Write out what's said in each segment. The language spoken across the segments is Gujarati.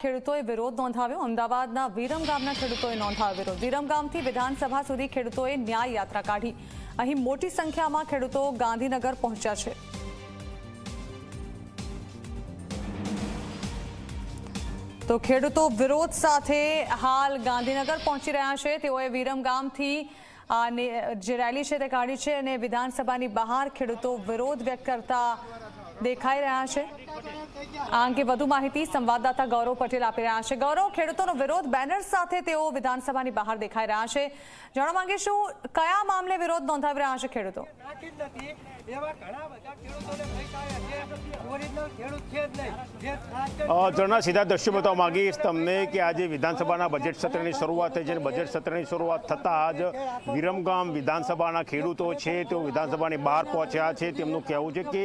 ખેડૂતોએ વિરોધ નોંધાવ્યો। અમદાવાદના વિરમગામના ખેડૂતોએ નોંધાવ્યો વિરોધ। વિરમગામથી વિધાનસભા સુધી ખેડૂતોએ ન્યાય યાત્રા કાઢી। અહીં મોટી સંખ્યામાં ખેડૂતો ગાંધીનગર પહોંચ્યા છે। તો ખેડૂતો વિરોધ સાથે હાલ ગાંધીનગર પહોંચી રહ્યા છે। તેઓએ વિરમગામથી જે રેલી છે તે કાઢી છે અને વિધાનસભાની બહાર ખેડૂતો વિરોધ વ્યક્ત કરતા દેખાઈ રહ્યા છે। આ અંગે વધુ માહિતી સંવાદદાતા ગૌરવ પટેલ આપી રહ્યા છે। ગૌરવ, ખેડૂતોનો વિરોધ બેનર સાથે તેઓ વિધાનસભાની બહાર દેખાઈ રહ્યા છે। જાણવા માંગીશું કયા મામલે વિરોધ નોંધાવી રહ્યા છે ખેડૂતો? જણા સીધા દ્રશ્યો બતાવવા માંગીશ તમને કે આજે વિધાનસભાના બજેટ સત્રની શરૂઆત થઈ છે। બજેટ સત્રની શરૂઆત થતાં જ વિરમગામ વિધાનસભાના ખેડૂતો છે તેઓ વિધાનસભાની બહાર પહોંચ્યા છે। તેમનું કહેવું છે કે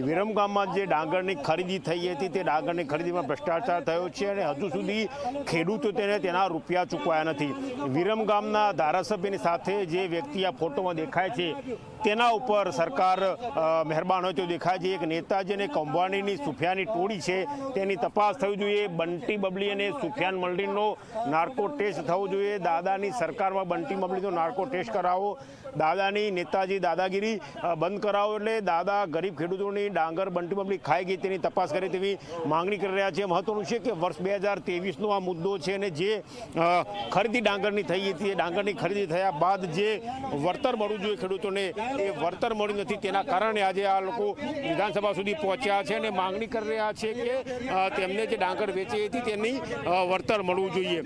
વિરમગામમાં જે ડાંગરની ખરીદી થઈ હતી તે ડાંગરની ખરીદીમાં ભ્રષ્ટાચાર થયો છે અને હજુ સુધી ખેડૂતો તેના રૂપિયા ચૂકવાયા નથી। વિરમગામના ધારાસભ્યની સાથે જે વ્યક્તિ આ ફોટોમાં દેખાય છે તેના ઉપર સરકાર મહેરબાન હોય તો દેખાય છે। એક નેતાજી અને કૌભાંડીની સુફિયાની ટોળી છે તેની તપાસ થવી જોઈએ। બંટી બબલી અને સુફિયાન મલ્ડીનો નાર્કો ટેસ્ટ થવો જોઈએ। દાદાની સરકારમાં બંટી બબલીનો નાર્કો ટેસ્ટ કરાવો। દાદાની નેતાજી દાદાગીરી બંધ કરાવો। એટલે દાદા ગરીબ ખેડૂતોની ડાંગર બંટી બબલી ખાઈ ગઈ તેની તપાસ કરે તેવી માંગણી કરી રહ્યા છે। મહત્વનું છે કે વર્ષ 2023નો આ મુદ્દો છે અને જે ખરીદી ડાંગરની થઈ હતી એ ડાંગરની ખરીદી થયા બાદ જે વળતર મળવું જોઈએ ખેડૂતોને એ વળતર મળ્યું નથી। તેના કારણે આજે આ લોકો વિધાનસભા સુધી પહોંચ્યા છે અને માંગણી કરી રહ્યા છે કે તેમને જે ડાંગર વેચી હતી તેની વળતર મળવું જોઈએ।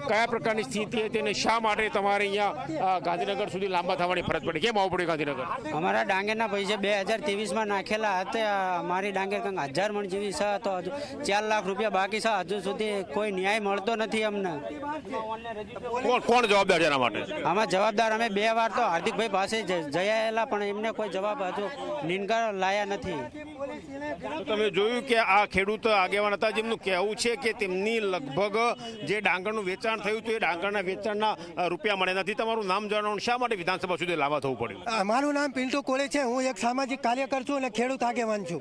કયા પ્રકારની સ્થિતિ હતી અને શા માટે તમારે અહીંયા ગાંધીનગર સુધી લાંબા થવાની ફરજ પડી? કેમ આવવું પડ્યું ગાંધીનગર? અમારા ડાંગરના પૈસા 2023માં નાખેલા હતા। અમારી ડાંગર કંઈક 1000 મણ જેવી છે તો હજુ 4 લાખ રૂપિયા બાકી છે। હજુ સુધી કોઈ ન્યાય મળતો નથી અમને। કોણ જવાબદાર છે એના માટે? આમાં જવાબદાર અમે 2 વાર તો હાર્દિકભાઈ પાસે જયાયેલા પણ એમને કોઈ જવાબ હજુ નિનકાર લાયા નથી। તમે જોયું કે આ ખેડૂત આગેવાન હતા જેમનું કહેવું છે કે તેમની લગભગ જે ડાંગરનું વેચાણ થયું હતું એ ડાંગરના વેચાણના રૂપિયા મળે નથી। તમારું નામ જણાવો, શા માટે વિધાનસભા સુધી લાંબા થવું પડ્યું? મારું નામ પિન્ટુ કોળે છે। હું એક સામાજિક કાર્યકર છું અને ખેડૂત આગેવાન છું।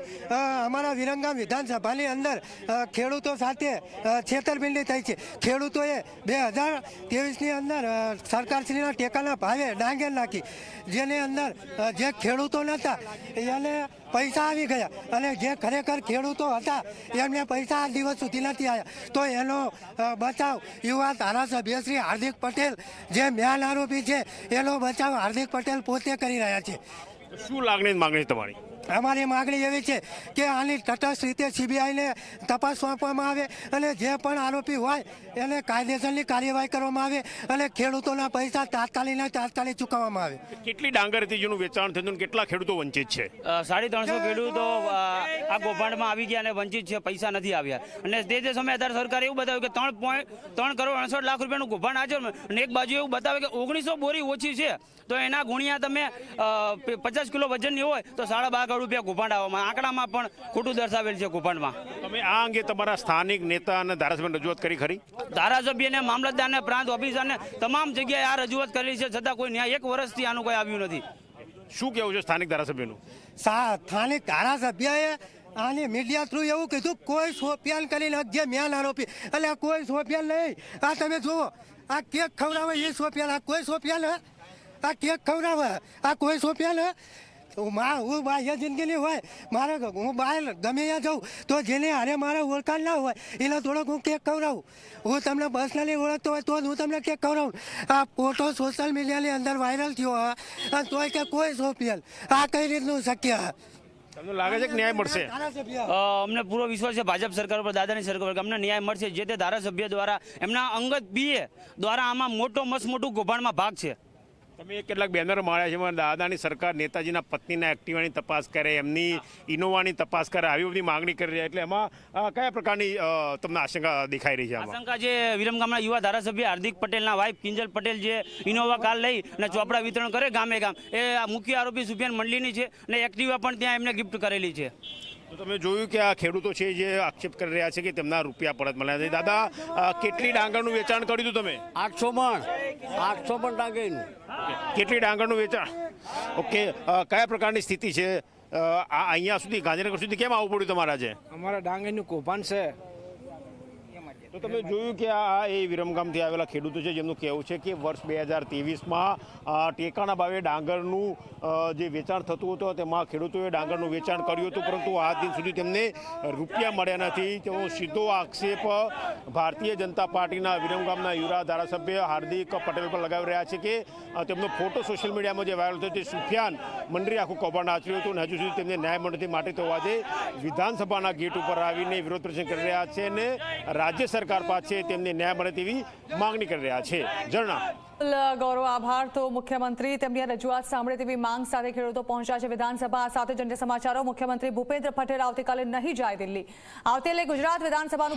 અમારા વિરમગામ વિધાનસભાની અંદર ખેડૂતો સાથે છેતરપિંડી થઈ છે। ખેડૂતોએ 2023ની અંદર સરકારશ્રીના ટેકાના ભાવે ડાંગર નાખી, જેની અંદર જે ખેડૂતો નહોતા એને પૈસા આવી ગયા અને જે ખરેખર ખેડૂતો હતા એમને પૈસા આ દિવસ સુધી નથી આવ્યા। તો એનો બચાવ યુવા ધારાસભ્ય શ્રી હાર્દિક પટેલ જે મેન આરોપી છે એનો બચાવ હાર્દિક પટેલ પોતે કરી રહ્યા છે। શું માંગણી તમારી? અમારી માગણી એવી છે કે આની તટસ્થ રીતે સીબીઆઈને તપાસ સોંપવામાં આવે અને જે પણ આરોપી હોય એને કાયદેસરની કાર્યવાહી કરવામાં આવે અને ખેડૂતોના પૈસા તાત્કાલિક ચૂકવવામાં આવે। કેટલી ડાંગર હતી જેનું વેચાણ થયું અને કેટલા ખેડૂતો વંચિત છે? 350 ખેડૂતો આ કૌભાંડમાં આવી ગયા અને વંચિત છે, પૈસા નથી આવ્યા। અને તે સમયે આધાર સરકારે એવું બતાવ્યું કે 3.68 કરોડ લાખ રૂપિયાનું કૌભાંડ આજે અને એક બાજુ એવું બતાવે કે 1900 બોરી ઓછી છે તો એના ગુણ્યા તમે 50 કિલો વજનની હોય તો 12.5 કરોડ રૂપિયા કૌભાંડ આવવામાં આંકડામાં પણ ખોટું દર્શાવેલ છે કૌભાંડમાં। તમે આ અંગે તમારા સ્થાનિક નેતા અને ધારાસભ્યને રજૂઆત કરી ખરી? ધારાસભ્યને, મામલતદારને, પ્રાંત ઓફિસરને તમામ જગ્યાએ આ રજૂઆત કરેલી છે છતાં કોઈ ન્યાય 1 વર્ષથી આનું કોઈ આવ્યું નથી। શું કહેવું છે સ્થાનિક ધારાસભ્યનું? સ્થાનિક ધારાસભ્યએ આની મીડિયા થ્રુ એવું કીધું કોઈ સોપિયાન કરીને જે મેન આરોપી એટલે કોઈ સોપિયાન નહીં। આ તમે જુઓ, આ કેક ખવડાવે એ સોપિયાન, આ કોઈ સોપિયાન હે? આ કેક ખવડાવે આ કોઈ સોપિયાન હે? હું બાહ્ય જિંદગીની હોય મારે હું બહાર ગમે ત્યાં જાઉં તો જેને હારે મારે ઓળખાણ ના હોય એને થોડોક હું કેક ખવડાવું। હું તમને પર્સનલી ઓળખતો હોય તો જ હું તમને કેક ખવડાવું। આ ફોટો સોશિયલ મીડિયાની અંદર વાયરલ થયો અને તોય કે કોઈ સોપિયલ, આ કઈ રીતનું શક્ય? તમને લાગે છે કે ન્યાય મળશે? અમને પૂરો વિશ્વાસ છે ભાજપ સરકાર પર, દાદાની સરકાર પર અમને ન્યાય મળશે। જે તે ધારાસભ્ય દ્વારા એમના અંગત પીએ દ્વારા આમાં મોટું કૌભાંડમાં ભાગ છે। તમે કેટલાક બેનર માર્યા છે દાદાની સરકાર નેતાજીના પત્નીના એક્ટિવાની તપાસ કરે, એમની ઇનોવાની તપાસ કરે, આવી બધી માંગણી કરી રહ્યા। એટલે એમાં કયા પ્રકારની તમને આશંકા દેખાઈ રહી છે? આશંકા જે વિરમગામના યુવા ધારાસભ્ય હાર્દિક પટેલના વાઇફ કિંજલ પટેલ જે ઇનોવા કાર લઈ અને ચોપડા વિતરણ કરે ગામે ગામ, એ મુખ્ય આરોપી સુફિયાન મંડલીની છે અને એક્ટિવા પણ ત્યાં એમને ગિફ્ટ કરેલી છે। તો તમે જોયું કે આ ખેડૂતો છે જે આક્ષેપ કરી રહ્યા છે કે તેમના રૂપિયા પરત મળ્યા છે। દાદા, કેટલી ડાંગરનું વેચાણ કર્યું હતું તમે? 800 મણ ડાંગરનું। કેટલી ડાંગરનું વેચાણ? ઓકે, કયા પ્રકારની સ્થિતિ છે? અહીંયા સુધી ગાંધીનગર સુધી કેમ આવવું પડ્યું તમારા? છે અમારા ડાંગરનું કૌભાંડ છે તો તમે જોયું કે આ એ વિરમગામથી આવેલા ખેડૂતો છે જેમનું કહેવું છે કે વર્ષ 2023માં ટેકાના ભાવે ડાંગરનું જે વેચાણ થતું હતું તેમાં ખેડૂતોએ ડાંગરનું વેચાણ કર્યું હતું, પરંતુ આ દિન સુધી તેમને રૂપિયા મળ્યા નથી. તેવો સીધો આક્ષેપ ભારતીય જનતા પાર્ટીના વિરમગામના યુવા ધારાસભ્ય હાર્દિક પટેલ પર લગાવી રહ્યા છે કે તેમનો ફોટો સોશિયલ મીડિયામાં જે વાયરલ થયો તે સુફિયાન મંડળે આખું કૌભાંડ આચર્યું હતું અને હજુ સુધી તેમને ન્યાય મળ્યો નથી. માટે તેઓ આજે વિધાનસભાના ગેટ ઉપર આવીને વિરોધ પ્રદર્શન કરી રહ્યા છે અને રાજ્ય સરકાર પાસે તેમને ન્યાય મળે તેવી માંગણી કરી રહ્યા છે. ઝરણા ગૌરવ, આભાર. તો મુખ્યમંત્રી તેમની રજૂઆત સાંભળે તેવી માંગ સાથે ખેડૂતો પહોંચ્યા છે વિધાનસભા. આ સાથે જ અન્ય સમાચારો. મુખ્યમંત્રી ભૂપેન્દ્ર પટેલ આવતીકાલે નહીં જાય દિલ્હી. આવતીકાલે ગુજરાત વિધાનસભાનું